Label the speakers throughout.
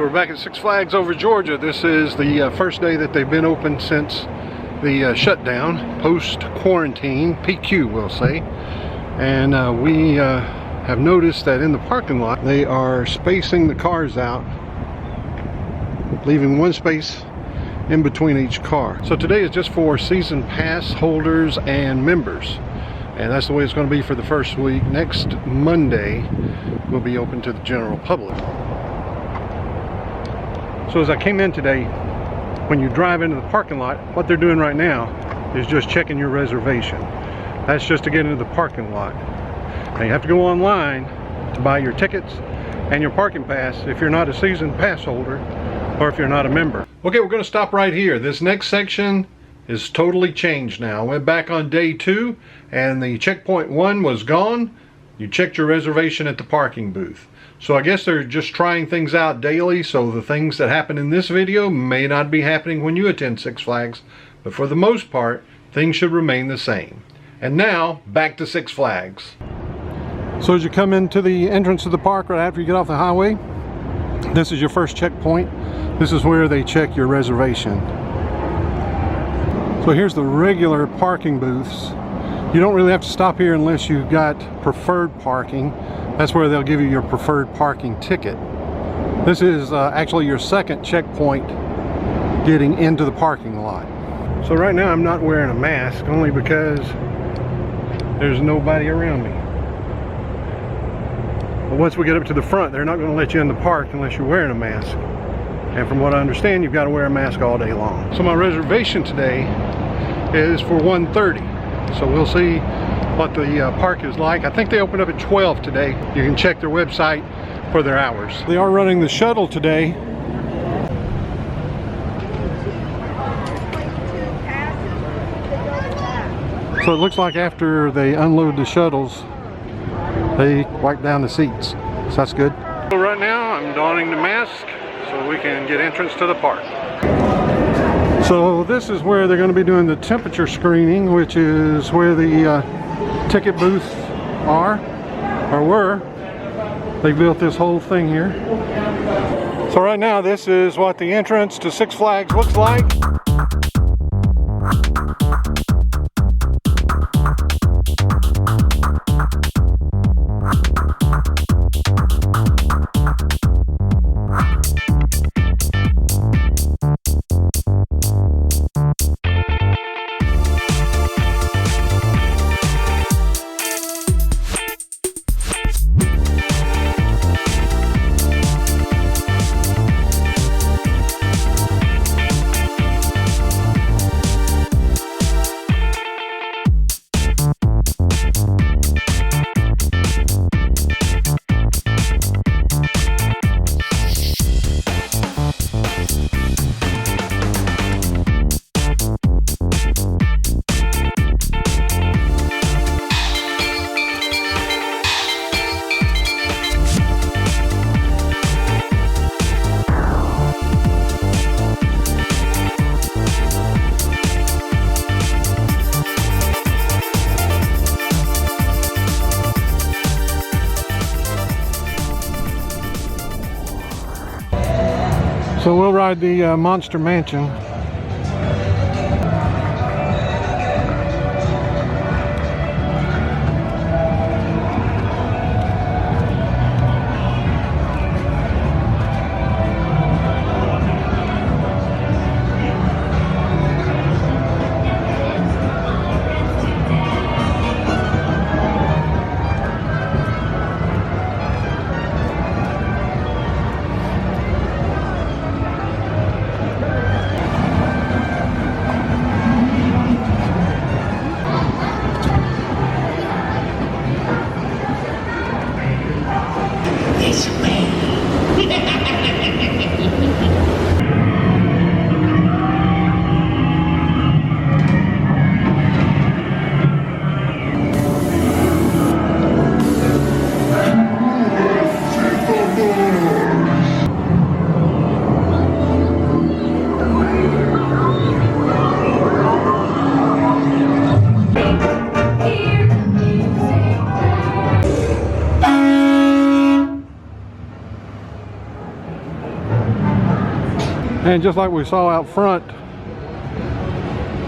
Speaker 1: So we're back at Six Flags over Georgia. This is the first day that they've been open since the shutdown, post-quarantine, PQ we'll say. And we have noticed that in the parking lot they are spacing the cars out, leaving one space in between each car. So today is just for season pass holders and members. And that's the way it's going to be for the first week. Next Monday will be open to the general public. So as I came in today, when you drive into the parking lot, what they're doing right now is just checking your reservation. That's just to get into the parking lot. Now you have to go online to buy your tickets and your parking pass if you're not a season pass holder or if you're not a member. Okay, we're going to stop right here. This next section is totally changed now. Went back on day 2 and the checkpoint 1 was gone. You checked your reservation at the parking booth. So I guess they're just trying things out daily, so the things that happen in this video may not be happening when you attend Six Flags, but for the most part, things should remain the same. And now, back to Six Flags. So as you come into the entrance of the park right after you get off the highway, this is your first checkpoint. This is where they check your reservation. So here's the regular parking booths. You don't really have to stop here unless you've got preferred parking. That's where they'll give you your preferred parking ticket. This is actually your second checkpoint getting into the parking lot. So right now I'm not wearing a mask only because there's nobody around me. But once we get up to the front, they're not going to let you in the park unless you're wearing a mask. And from what I understand, you've got to wear a mask all day long. So my reservation today is for 1:30. So we'll see what the park is like. I think they open up at 12 today. You can check their website for their hours. They are running the shuttle today. So it looks like after they unload the shuttles, they wipe down the seats. So that's good. So right now I'm donning the mask so we can get entrance to the park. So this is where they're going to be doing the temperature screening, which is where the ticket booths are, or were. They built this whole thing here. So right now this is what the entrance to Six Flags looks like. So we'll ride the Monster Mansion. And just like we saw out front,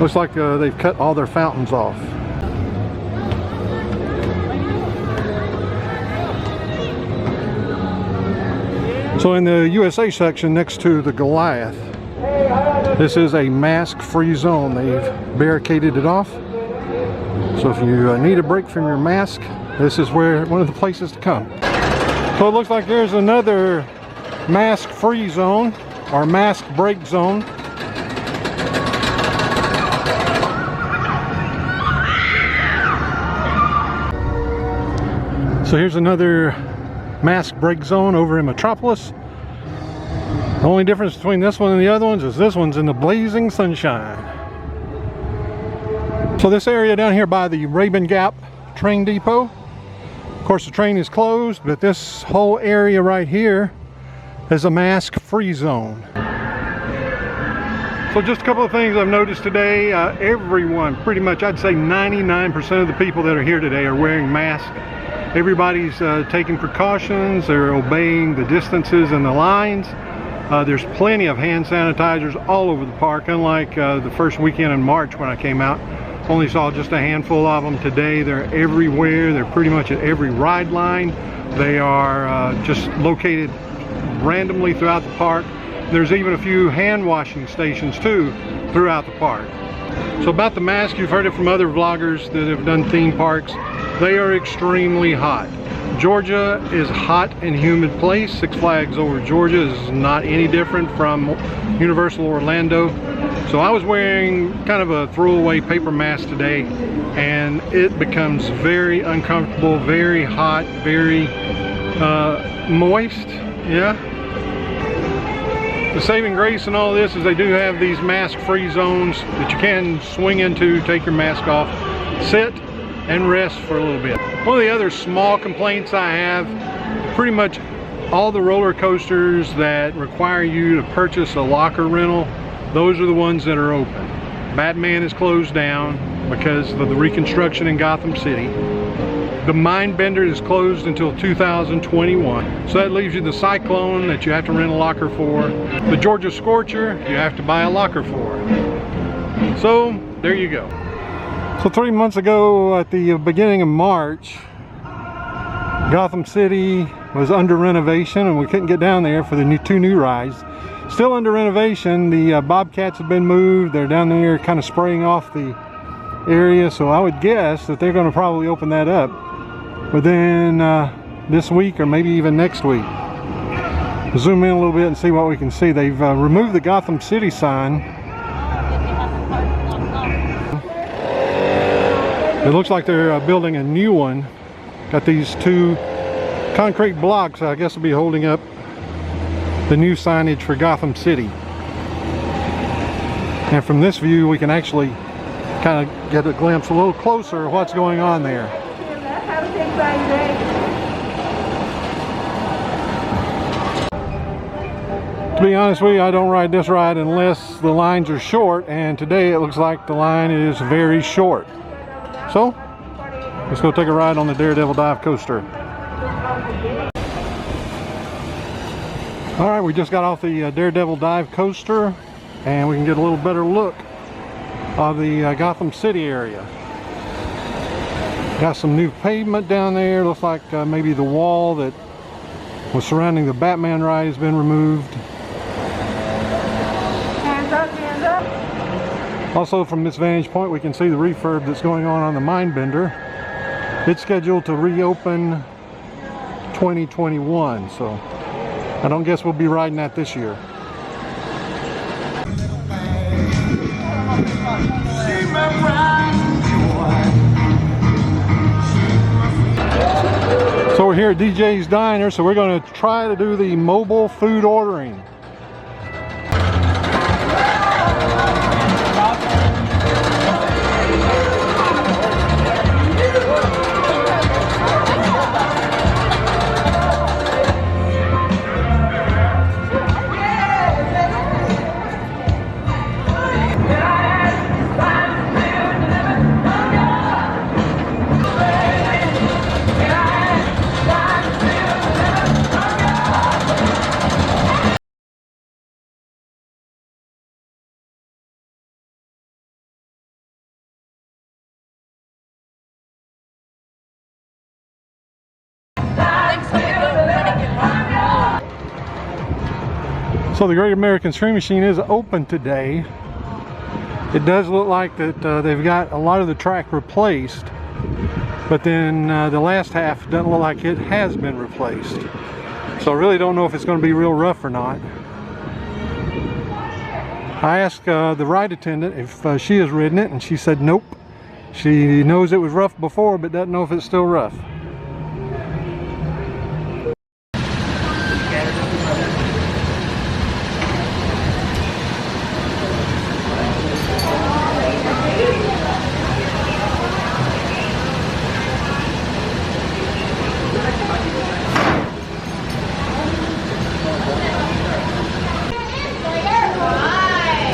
Speaker 1: looks like they've cut all their fountains off. So in the USA section next to the Goliath, this is a mask-free zone. They've barricaded it off. So if you need a break from your mask, this is one of the places to come. So it looks like there's another mask-free zone or mask break zone. So here's another mask break zone over in Metropolis. The only difference between this one and the other ones is this one's in the blazing sunshine. So this area down here by the Rabun Gap train depot, of course the train is closed, but this whole area right here is a mask-free zone. So just a couple of things I've noticed today. Everyone, pretty much I'd say 99% of the people that are here today are wearing masks. Everybody's taking precautions, they're obeying the distances and the lines. There's plenty of hand sanitizers all over the park, unlike the first weekend in March when I came out. Only saw just a handful of them. Today they're everywhere. They're pretty much at every ride line. They are just located randomly throughout the park. There's even a few hand washing stations too throughout the park. So about the mask, you've heard it from other vloggers that have done theme parks. They are extremely hot. Georgia is a hot and humid place. Six Flags Over Georgia is not any different from Universal Orlando. So I was wearing kind of a throwaway paper mask today, and it becomes very uncomfortable, very hot, very moist. Yeah. The saving grace in all this is they do have these mask-free zones that you can swing into, take your mask off, sit, and rest for a little bit. One of the other small complaints I have, pretty much all the roller coasters that require you to purchase a locker rental, those are the ones that are open. Batman is closed down because of the reconstruction in Gotham City. The Mindbender is closed until 2021. So that leaves you the Cyclone that you have to rent a locker for. The Georgia Scorcher, you have to buy a locker for. So there you go. So 3 months ago at the beginning of March, Gotham City was under renovation and we couldn't get down there for the two new rides. Still under renovation. The Bobcats have been moved. They're down there kind of spraying off the area, so I would guess that they're going to probably open that up within this week or maybe even next week. We'll zoom in a little bit and see what we can see. They've removed the Gotham City sign. It looks like they're building a new one. Got these two concrete blocks I guess will be holding up the new signage for Gotham City. And from this view we can actually kind of get a glimpse a little closer of what's going on there. To be honest with you, I don't ride this ride unless the lines are short, and today it looks like the line is very short. So let's go take a ride on the Daredevil Dive Coaster. Alright, we just got off the Daredevil Dive Coaster and we can get a little better look of the Gotham City area. Got some new pavement down there. Looks like maybe the wall that was surrounding the Batman ride has been removed.
Speaker 2: Hands up, hands up.
Speaker 1: Also from this vantage point we can see the refurb that's going on the Mindbender. It's scheduled to reopen 2021, so I don't guess we'll be riding that this year. So we're here at DJ's Diner, so we're going to try to do the mobile food ordering. So the Great American Screen Machine is open today. It does look like that they've got a lot of the track replaced, but then the last half doesn't look like it has been replaced. So I really don't know if it's going to be real rough or not. I asked the ride attendant if she has ridden it, and she said nope. She knows it was rough before, but doesn't know if it's still rough.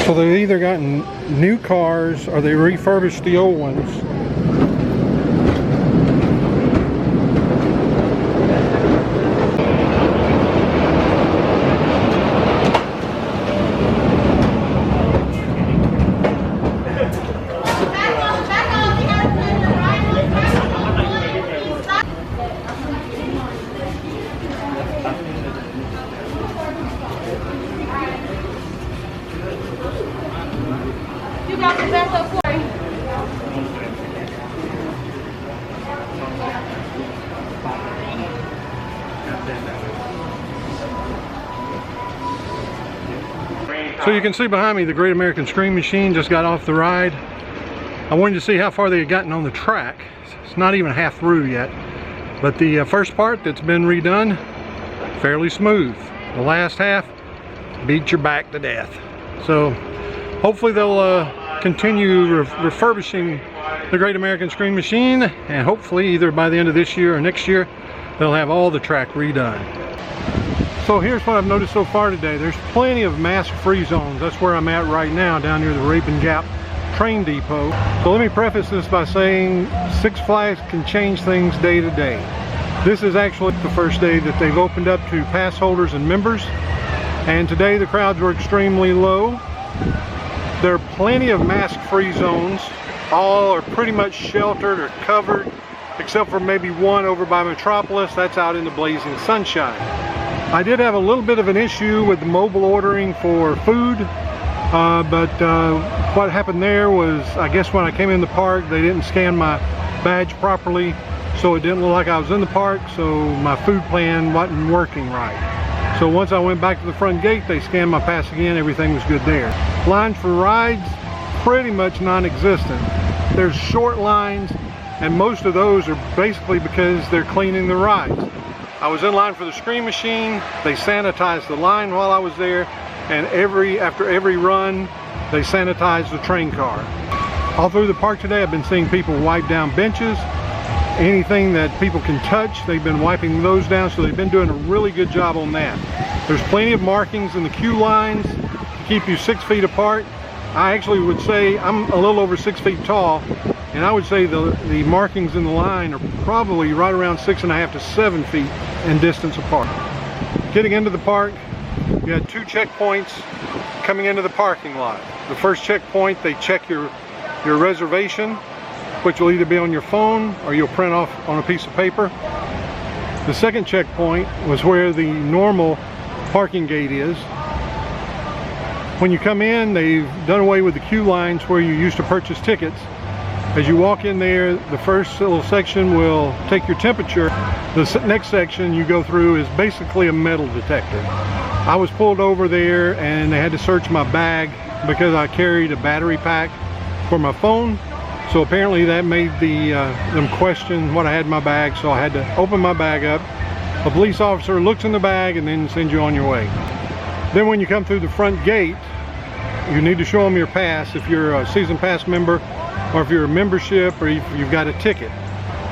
Speaker 1: So they've either gotten new cars or they refurbished the old ones. So you can see behind me the Great American Screen Machine just got off the ride. I wanted to see how far they had gotten on the track. It's not even half through yet, but the first part that's been redone, fairly smooth. The last half beat your back to death. So hopefully they'll continue refurbishing the Great American Screen Machine, and hopefully either by the end of this year or next year they'll have all the track redone. So here's what I've noticed so far today. There's plenty of mask-free zones. That's where I'm at right now, down near the Rapin Gap train depot. So let me preface this by saying Six Flags can change things day to day. This is actually the first day that they've opened up to pass holders and members, and today the crowds were extremely low. There are plenty of mask-free zones. All are pretty much sheltered or covered, except for maybe one over by Metropolis. That's out in the blazing sunshine. I did have a little bit of an issue with the mobile ordering for food, but what happened there was, I guess when I came in the park, they didn't scan my badge properly, so it didn't look like I was in the park, so my food plan wasn't working right. So once I went back to the front gate, they scanned my pass again, everything was good there. Lines for rides, pretty much non-existent. There's short lines, and most of those are basically because they're cleaning the rides. I was in line for the Screen Machine. They sanitized the line while I was there, and after every run they sanitized the train car. All through the park today I've been seeing people wipe down benches. Anything that people can touch, they've been wiping those down, so they've been doing a really good job on that. There's plenty of markings in the queue lines to keep you 6 feet apart. I actually would say I'm a little over 6 feet tall, and I would say the markings in the line are probably right around 6.5 to 7 feet in distance apart. Getting into the park, you had 2 checkpoints coming into the parking lot. The first checkpoint, they check your reservation, which will either be on your phone or you'll print off on a piece of paper. The second checkpoint was where the normal parking gate is. When you come in, they've done away with the queue lines where you used to purchase tickets. As you walk in there, the first little section will take your temperature. The next section you go through is basically a metal detector. I was pulled over there and they had to search my bag because I carried a battery pack for my phone. So apparently that made them question what I had in my bag, so I had to open my bag up. A police officer looks in the bag and then sends you on your way. Then when you come through the front gate, you need to show them your pass if you're a season pass member, or if you're a membership, or if you've got a ticket.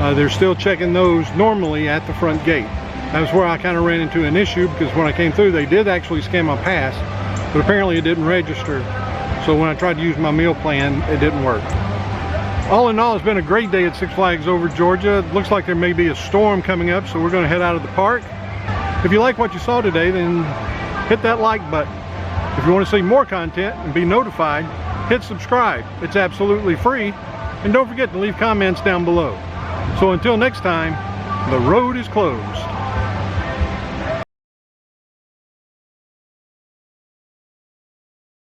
Speaker 1: They're still checking those normally at the front gate. That's where I kind of ran into an issue, because when I came through they did actually scan my pass, but apparently it didn't register. So when I tried to use my meal plan, it didn't work. All in all, it's been a great day at Six Flags Over Georgia. It looks like there may be a storm coming up, so we're going to head out of the park. If you like what you saw today, then hit that like button. If you want to see more content and be notified, hit subscribe. It's absolutely free. And don't forget to leave comments down below. So until next time, the road is closed.